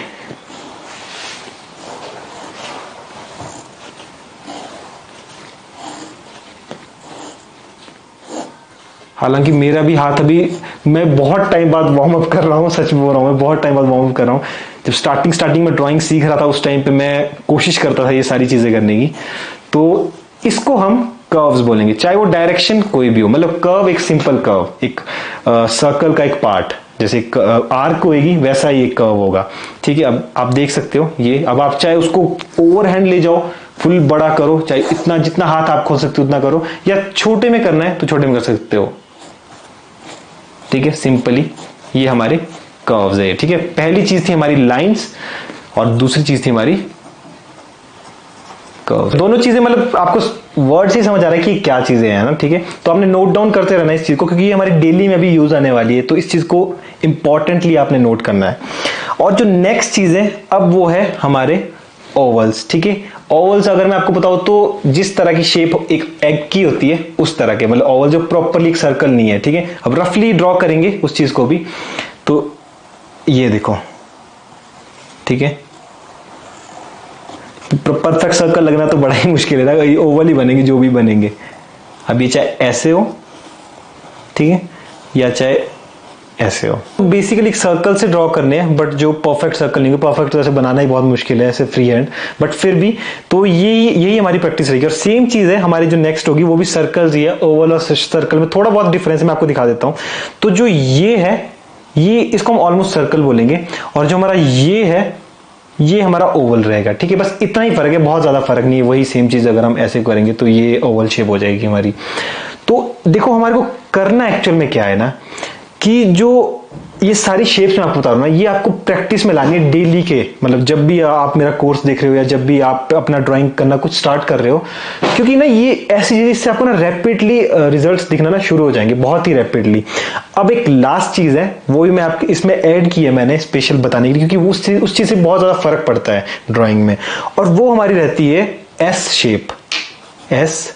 हालांकि मेरा भी हाथ अभी, मैं बहुत टाइम बाद वार्म अप कर रहा हूं, सच बोल रहा हूं, मैं बहुत टाइम बाद वार्म अप कर रहा हूं। जब स्टार्टिंग में ड्राइंग सीख रहा था, उस टाइम पे मैं कोशिश करता था ये सारी चीजें करने की। तो इसको हम कर्व्स बोलेंगे, चाहे वो डायरेक्शन कोई भी हो। मतलब कर्व एक सिंपल कर्व, एक सर्कल का एक पार्ट, जैसे आर्क होगी वैसा ही एक कर्व होगा। ठीक है, अब आप देख सकते हो ये। अब आप चाहे उसको ओवरहैंड ले जाओ, फुल बड़ा करो, चाहे इतना जितना हाथ आप खोल सकते हो उतना करो, या छोटे में करना है तो छोटे में कर सकते हो। ठीक है, सिंपली ये हमारे कर्व्स है। ठीक है, पहली चीज थी हमारी लाइंस, और दूसरी चीज थी हमारी कर्व। दोनों चीजें मतलब आपको वर्ड से समझ आ रहा है कि क्या चीजें हैं ना। ठीक है, तो आपने नोट डाउन करते रहना इस चीज को, क्योंकि ये हमारी डेली में भी यूज आने वाली है, तो इस चीज को इंपॉर्टेंटली आपने नोट करना है। और जो नेक्स्ट चीज है अब, वो है हमारे ओवल्स। ठीक है, ओवल्स अगर मैं आपको बताऊं तो जिस तरह की शेप एक एग की होती है उस तरह के, मतलब ओवल जो प्रॉपरली एक सर्कल नहीं है। ठीक है, अब रफली ड्रॉ करेंगे उस चीज को भी। तो ये देखो, ठीक है, परफेक्ट सर्कल लगना तो बड़ा ही मुश्किल है, ये ओवल ही बनेंगे जो भी बनेंगे। अब ये चाहे ऐसे हो, ठीक है, या चाहे ऐसे हो। बेसिकली एक सर्कल से ड्रॉ करने हैं, बट जो परफेक्ट सर्कल नहीं, परफेक्ट तो ऐसे बनाना ही बहुत मुश्किल है ऐसे फ्री हैंड, बट फिर भी तो यही हमारी प्रैक्टिस रहेगी। और सेम चीज है हमारी जो नेक्स्ट होगी, वो भी सर्कल्स ही है। ओवल और सर्कल में थोड़ा बहुत डिफरेंस मैं आपको दिखा देता हूं। तो जो ये है, ये इसको हम ऑलमोस्ट सर्कल बोलेंगे, और जो हमारा ये है, ये हमारा ओवल रहेगा, ठीक है। बस इतना ही फर्क है, बहुत ज्यादा फर्क नहीं है। वही सेम चीज अगर हम ऐसे करेंगे तो ये ओवल शेप हो जाएगी हमारी। तो देखो हमारे को करना एक्चुअल में क्या है ना, कि जो ये सारी शेप्स मैं आपको बता रहा हूं ना, ये आपको प्रैक्टिस में लानी है डेली के, मतलब जब भी आप मेरा कोर्स देख रहे हो या जब भी आप अपना ड्राइंग करना कुछ स्टार्ट कर रहे हो, क्योंकि ना ये ऐसी चीज, इससे आपको ना रैपिडली रिजल्ट्स दिखना ना शुरू हो जाएंगे, बहुत ही रैपिडली। अब एक लास्ट चीज है, वो भी मैं आपके इसमें ऐड की है मैंने स्पेशल बताने के लिए, क्योंकि उस चीज से बहुत ज्यादा फर्क पड़ता है ड्राइंग में, और वो हमारी रहती है एस शेप। एस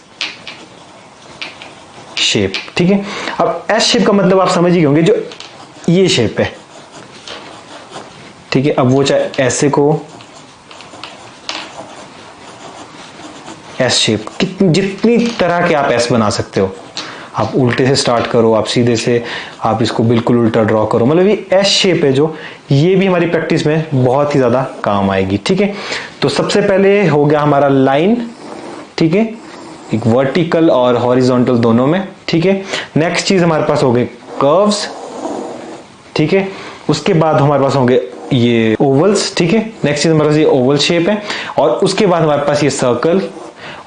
शेप, ठीक है। अब एस शेप का मतलब आप समझ ही होंगे, जो ये शेप है, ठीक है। अब वो चाहे ऐसे को एस शेप, जितनी तरह के आप एस बना सकते हो। आप उल्टे से स्टार्ट करो, आप सीधे से, आप इसको बिल्कुल उल्टा ड्रॉ करो, मतलब ये एस शेप है जो, ये भी हमारी प्रैक्टिस में बहुत ही ज्यादा काम आएगी, ठीक है। तो सबसे पहले हो गया हमारा लाइन, ठीक है, एक वर्टिकल और हॉरिजॉन्टल दोनों में, ठीक है। नेक्स्ट चीज हमारे पास हो गए कर्व्स, ठीक है। उसके बाद हमारे पास होंगे ये ओवल्स, ठीक है। नेक्स्ट चीज हमारे पास ये ओवल शेप है, और उसके बाद हमारे पास ये सर्कल,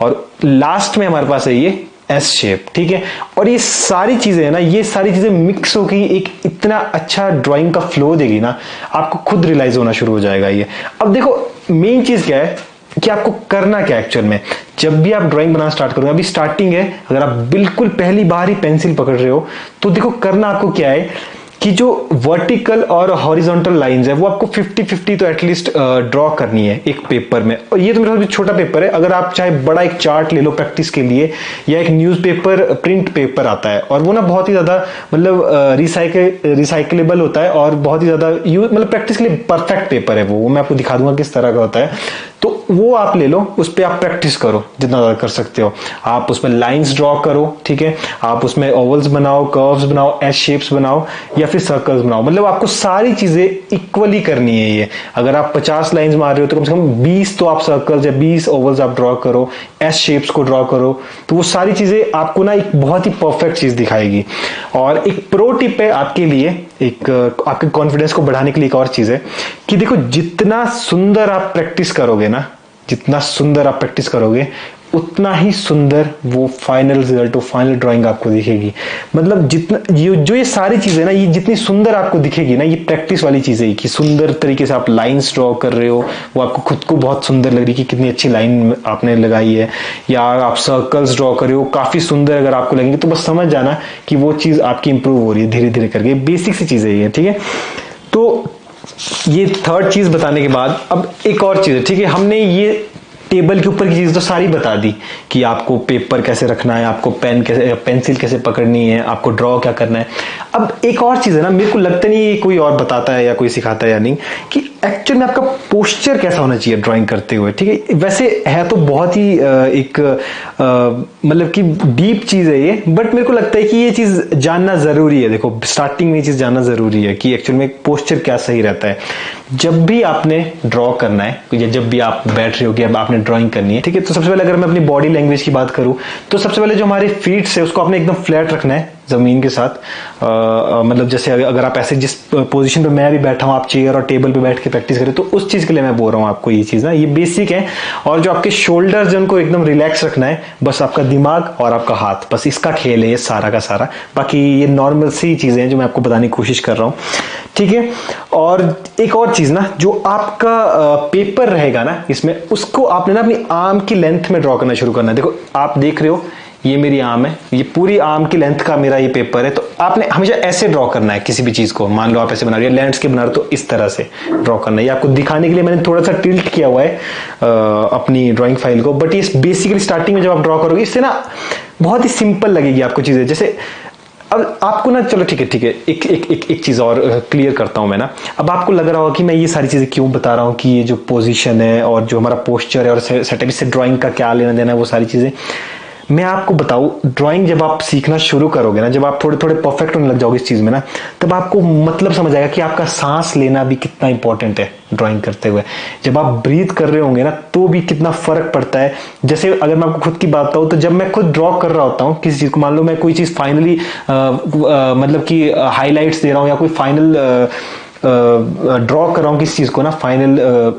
और लास्ट में हमारे पास है ये एस शेप, ठीक है। और ये सारी चीजें है ना, ये सारी चीजें मिक्स होकर एक इतना अच्छा ड्राइंग का फ्लो देगी ना, आपको खुद रियलाइज होना शुरू हो जाएगा ये। अब देखो मेन चीज क्या है कि आपको करना क्या एक्चुअल में, जब भी आप ड्राइंग बनाना स्टार्ट करोगे, अभी स्टार्टिंग है, अगर आप बिल्कुल पहली बार ही पेंसिल पकड़ रहे हो, तो देखो करना आपको क्या है कि जो वर्टिकल और हॉरिजॉन्टल लाइंस है, वो आपको 50-50 तो एटलीस्ट ड्रॉ करनी है एक पेपर में। और ये तो मेरा भी छोटा पेपर है, अगर आप चाहे बड़ा एक चार्ट ले लो प्रैक्टिस के लिए, या एक न्यूज़पेपर प्रिंट पेपर आता है, और वो ना बहुत ही ज्यादा मतलब रिसाइकलेबल होता है, और बहुत ही ज्यादा मतलब प्रैक्टिस के लिए परफेक्ट पेपर है वो मैं आपको दिखा दूंगा किस तरह का होता है। तो वो आप ले लो, उस पर आप प्रैक्टिस करो जितना ज्यादा कर सकते हो। आप उसमें लाइंस ड्रॉ करो, ठीक है, आप उसमें ओवल्स बनाओ, कर्व्स बनाओ, एस शेप्स बनाओ, या फिर सर्कल्स बनाओ, मतलब आपको सारी चीजें इक्वली करनी है ये। अगर आप 50 लाइंस मार रहे हो तो कम से कम 20 तो आप सर्कल्स या 20 ओवल्स आप ड्रॉ करो, एस शेप्स को ड्रॉ करो, तो वो सारी चीजें आपको ना एक बहुत ही परफेक्ट चीज दिखाएगी। और एक प्रो टिप है आपके लिए, एक आपके कॉन्फिडेंस को बढ़ाने के लिए एक और चीज है कि देखो जितना सुंदर आप प्रैक्टिस करोगे ना, जितना सुंदर आप प्रैक्टिस करोगे, उतना ही सुंदर वो फाइनल रिजल्ट, फाइनल ड्राइंग आपको दिखेगी। मतलब जितना जो ये सारी चीजें ना, ये जितनी सुंदर आपको दिखेगी ना, ये प्रैक्टिस वाली चीजें कि सुंदर तरीके से आप लाइंस ड्रॉ कर रहे हो, वो आपको खुद को बहुत सुंदर लग रही है कि कितनी अच्छी लाइन आपने लगाई है, या आप सर्कल्स ड्रॉ कर रहे हो काफी सुंदर अगर आपको लगेंगे, तो बस समझ जाना कि वो चीज आपकी इंप्रूव हो रही है धीरे धीरे करके। बेसिक सी चीजें ये, ठीक है। तो ये थर्ड चीज बताने के बाद अब एक और चीज है, ठीक है। हमने ये टेबल के ऊपर की चीज तो सारी बता दी कि आपको पेपर कैसे रखना है, आपको पेंसिल कैसे पकड़नी है, आपको ड्रॉ क्या करना है। अब एक और चीज है ना, मेरे को लगता नहीं कोई और बताता है या कोई सिखाता है या नहीं, कि एक्चुअल में आपका पोस्चर कैसा होना चाहिए ड्राइंग करते हुए, ठीक है। वैसे है तो बहुत ही एक मतलब कि डीप चीज है ये, बट मेरे को लगता है कि ये चीज जानना जरूरी है। देखो स्टार्टिंग में ये चीज जानना जरूरी है कि एक्चुअल में पोस्चर क्या सही रहता है जब भी आपने ड्रॉ करना है, या जब भी आप बैठ रहे हो कि अब आपने ड्राइंग करनी है, ठीक है। तो सबसे पहले अगर मैं अपनी बॉडी लैंग्वेज की बात करूं, तो सबसे पहले जो हमारे फीट है उसको आपने एकदम फ्लैट रखना है जमीन के साथ। मतलब जैसे अगर आप ऐसे जिस पोजीशन पे मैं भी बैठा हूं, आप चेयर और टेबल पे बैठ के प्रैक्टिस करें, तो उस चीज के लिए मैं बोल रहा हूं आपको ये चीज ना, ये बेसिक है। और जो आपके शोल्डर्स हैं उनको एकदम रिलैक्स रखना है, बस आपका दिमाग और आपका हाथ, बस इसका खेल है ये सारा का सारा। बाकी ये नॉर्मल सी चीजें हैं जो मैं आपको बताने की कोशिश कर रहा हूं, ठीक है। और एक और चीज ना, जो आपका पेपर रहेगा ना इसमें, उसको आपने ना अपनी आर्म की लेंथ में ड्रॉ करना शुरू करना है। देखो आप देख रहे हो ये मेरी आर्म है, ये पूरी आर्म की लेंथ का मेरा ये पेपर है, तो आपने हमेशा ऐसे ड्रॉ करना है किसी भी चीज को। मान लो आप ऐसे बना रहे हो, लैंडस्केप बना रहे हो, तो इस तरह से ड्रॉ करना है। ये आपको दिखाने के लिए मैंने थोड़ा सा टिल्ट किया हुआ है अपनी ड्राइंग फाइल को, बट ये बेसिकली स्टार्टिंग में जब आप ड्रॉ करोगे, इससे ना बहुत ही सिंपल लगेगी आपको चीजें। जैसे अब आपको ना, चलो ठीक है, एक चीज और क्लियर करता हूं मैं ना। अब आपको लग रहा होगा कि मैं ये सारी चीजें क्यों बता रहा हूँ, कि ये जो पोजीशन है और जो हमारा पोस्चर है और सेटअप, इससे ड्राइंग का क्या लेना देना है, वो सारी चीजें मैं आपको बताऊं। ड्राइंग जब आप सीखना शुरू करोगे ना, जब आप थोड़े थोड़े परफेक्ट होने लग जाओगे इस चीज में ना, तब आपको मतलब समझ आएगा कि आपका सांस लेना भी कितना इंपॉर्टेंट है ड्राइंग करते हुए। जब आप ब्रीथ कर रहे होंगे ना, तो भी कितना फर्क पड़ता है। जैसे अगर मैं आपको खुद की बात बताऊं, तो जब मैं खुद ड्रॉ कर रहा होता हूं किसी चीज को, मान लो मैं कोई चीज फाइनली मतलब कि हाईलाइट्स दे रहा हूं, या कोई फाइनल ड्रॉ कर रहा हूं किसी चीज को ना, फाइनल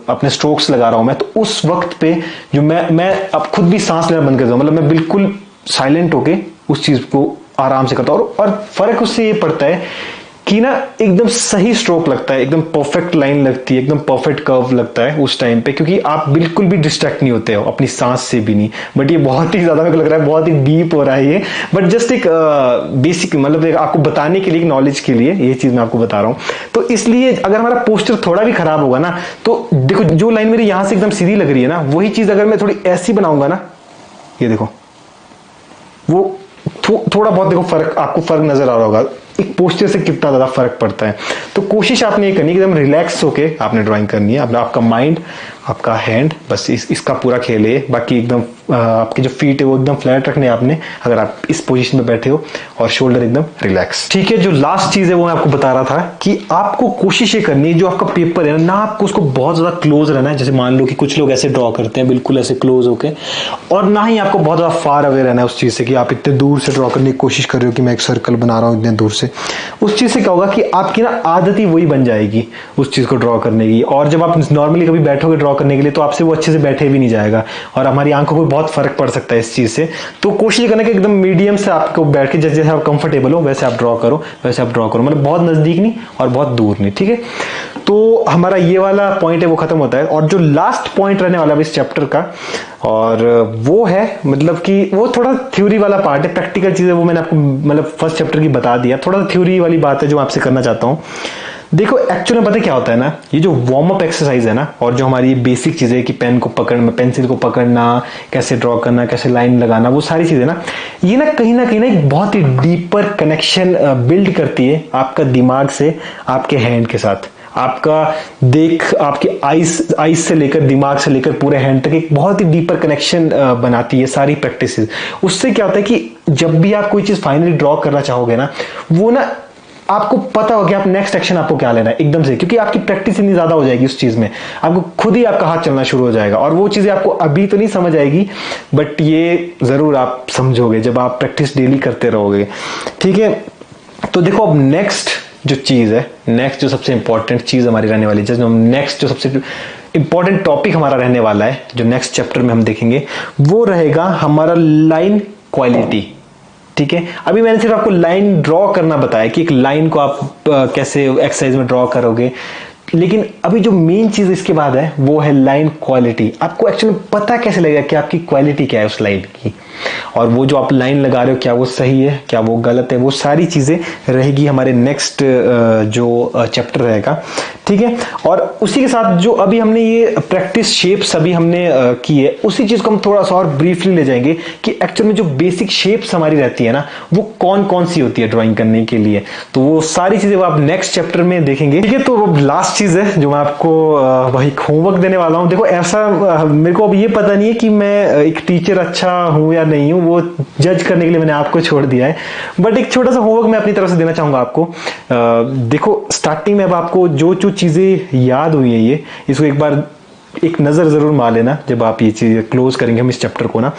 अपने स्ट्रोक्स लगा रहा हूं मैं, तो उस वक्त पे जो मैं अब खुद भी सांस लेना बंद कर दूं, मतलब मैं बिल्कुल साइलेंट होके उस चीज को आराम से करता हूं। और फर्क उससे ये पड़ता है कि ना एकदम सही स्ट्रोक लगता है, एकदम परफेक्ट लाइन लगती है, एकदम परफेक्ट कर्व लगता है उस टाइम पे, क्योंकि आप बिल्कुल भी डिस्ट्रैक्ट नहीं होते हो अपनी सांस से भी नहीं। बट ये बहुत ही ज्यादा, मेरे को लग रहा है बहुत ही डीप हो रहा है ये, बट जस्ट एक बेसिक, मतलब एक आपको बताने के लिए, एक नॉलेज के लिए ये चीज मैं आपको बता रहा हूं। तो इसलिए अगर हमारा पोस्टर थोड़ा भी खराब होगा ना, तो देखो जो लाइन मेरी यहां से एकदम सीधी लग रही है ना, वही चीज अगर मैं थोड़ी ऐसी बनाऊंगा ना, ये देखो, वो थोड़ा बहुत देखो फर्क, आपको फर्क नजर आ रहा होगा एक पोस्टर से कितना ज्यादा फर्क पड़ता है। तो कोशिश आपने ये करनी है एकदम रिलैक्स होके आपने ड्राइंग करनी है। आपका माइंड, आपका हैंड, बस इसका पूरा खेल है। बाकी एकदम आपके जो फीट है वो एकदम फ्लैट रखने आपने, अगर आप इस पोजीशन में बैठे हो, और शोल्डर एकदम रिलैक्स। ठीक है, जो लास्ट चीज है वो मैं आपको बता रहा था कि आपको कोशिश ये करनी है, जो आपका पेपर है ना, आपको उसको बहुत ज्यादा क्लोज रहना है। जैसे मान लो कि कुछ लोग ऐसे ड्रॉ करते हैं बिल्कुल ऐसे क्लोज होके, और ना ही आपको बहुत ज्यादा फार अवे रहना है उस चीज से, कि आप इतने दूर से ड्रॉ करने की कोशिश कर रहे हो कि मैं एक सर्कल बना रहा हूं इतने दूर से। उस चीज से क्या होगा कि आपकी ना आदत ही वही बन जाएगी उस चीज को ड्रॉ करने की, और जब आप नॉर्मली कभी बैठोगे ड्रॉ करने के लिए, तो आपसे वो अच्छे से बैठे भी नहीं जाएगा, और हमारी आंखों को बहुत फर्क पड़ सकता है इस चीज से। तो कोशिश करना कि एकदम मीडियम से आपको बैठ के, जैसे आप कंफर्टेबल हो वैसे आप ड्रॉ करो, वैसे आप ड्रॉ करो, मतलब बहुत नजदीक नहीं और बहुत दूर नहीं। ठीक है, तो हमारा ये वाला पॉइंट है वो खत्म होता है। और जो लास्ट पॉइंट रहने वाला है इस चैप्टर का, और वो है मतलब कि वो थोड़ा थ्योरी वाला पार्ट है, प्रैक्टिकल चीज है, वो मैंने आपको मतलब फर्स्ट चैप्टर की बता दिया। थोड़ा थ्योरी वाली बात है जो आपसे करना चाहता हूं। देखो एक्चुअली पता क्या होता है ना, ये जो वार्म अप एक्सरसाइज है ना, और जो हमारी बेसिक चीजें कि पेन को पकड़ना, पेंसिल को पकड़ना, कैसे ड्रॉ करना, कैसे लाइन लगाना, वो सारी चीजें ना, ये ना कहीं ना एक बहुत ही डीपर कनेक्शन बिल्ड करती है आपका दिमाग से आपके हैंड के साथ। आपका आपके आईज से लेकर, दिमाग से लेकर पूरे हैंड तक एक बहुत ही डीपर कनेक्शन बनाती है सारी प्रैक्टिसेस। उससे क्या होता है कि जब भी आप कोई चीज फाइनली ड्रॉ करना चाहोगे ना, वो ना आपको पता हो कि आप नेक्स्ट एक्शन आपको क्या लेना है एकदम से, क्योंकि आपकी प्रैक्टिस इतनी ज्यादा हो जाएगी उस चीज में, आपको खुद ही आपका हाथ चलना शुरू हो जाएगा। और वो चीजें आपको अभी तो नहीं समझ आएगी, बट ये जरूर आप समझोगे जब आप प्रैक्टिस डेली करते रहोगे। ठीक है, तो देखो अब नेक्स्ट जो चीज है, नेक्स्ट जो सबसे इंपॉर्टेंट चीज हमारी रहने वाली है, नेक्स्ट जो सबसे इंपॉर्टेंट टॉपिक हमारा रहने वाला है, जो नेक्स्ट चैप्टर में हम देखेंगे, वो रहेगा हमारा लाइन क्वालिटी। ठीक है, अभी मैंने सिर्फ आपको लाइन ड्रॉ करना बताया कि एक लाइन को आप कैसे एक्सरसाइज में ड्रॉ करोगे, लेकिन अभी जो मेन चीज इसके बाद है वो है लाइन क्वालिटी। आपको एक्चुअली पता कैसे लगेगा कि आपकी क्वालिटी क्या है उस लाइन की, और वो जो आप लाइन लगा रहे हो क्या वो सही है, क्या वो गलत है, वो सारी चीजें रहेगी हमारे नेक्स्ट जो चैप्टर रहेगा। ठीक है, और उसी के साथ जो अभी हमने ये प्रैक्टिस शेप्स अभी हमने की है, उसी चीज को हम थोड़ा सा और ब्रीफली ले जाएंगे कि एक्चुअल में जो बेसिक शेप्स हमारी रहती है ना, वो कौन कौन सी होती है ड्राइंग करने के लिए। तो वो सारी चीजें वो आप नेक्स्ट चैप्टर में देखेंगे। ठीक है, तो लास्ट चीज है जो मैं आपको वही होमवर्क देने वाला हूं। देखो ऐसा मेरे को अब ये पता नहीं है कि मैं एक टीचर अच्छा हूं या नहीं हूं, वो जज करने के लिए मैंने आपको छोड़ दिया है, बट एक छोटा सा होमवर्क मैं अपनी तरफ से देना चाहूंगा आपको। देखो स्टार्टिंग में अब आपको जो चीजें याद हुई है, ये इसको एक बार एक नजर जरूर मार लेना जब आप ये चीज क्लोज करेंगे हम इस चैप्टर को ना।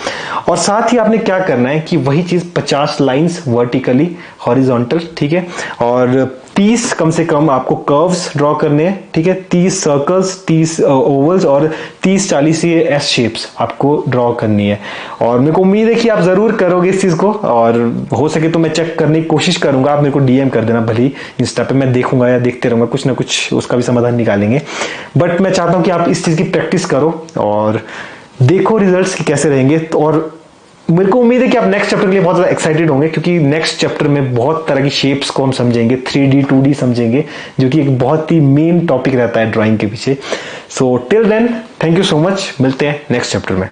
और साथ ही आपने क्या करना है कि वही चीज 50 लाइंस वर्टिकली, हॉरिजॉन्टल, ठीक है, और 30 कम से कम आपको कर्व्स ड्रॉ करने हैं। ठीक है, 30 सर्कल्स, 30 ओवल्स और 30-40 ये एस शेप्स आपको ड्रॉ करनी है। और मेरे को उम्मीद है कि आप जरूर करोगे इस चीज को, और हो सके तो मैं चेक करने की कोशिश करूंगा, आप मेरे को डीएम कर देना भले ही इंस्टा पे, मैं देखूंगा या देखते रहूंगा, कुछ ना कुछ उसका भी समाधान निकालेंगे। बट मैं चाहता हूं कि आप इस चीज की प्रैक्टिस करो और देखो रिजल्ट्स कि कैसे रहेंगे। और मेरे को उम्मीद है कि आप नेक्स्ट चैप्टर के लिए बहुत ज्यादा एक्साइटेड होंगे, क्योंकि नेक्स्ट चैप्टर में बहुत तरह की शेप्स को हम समझेंगे, 3D 2D समझेंगे, जो कि एक बहुत ही मेन टॉपिक रहता है ड्राइंग के पीछे। So till then, thank you so much, मिलते हैं नेक्स्ट चैप्टर में।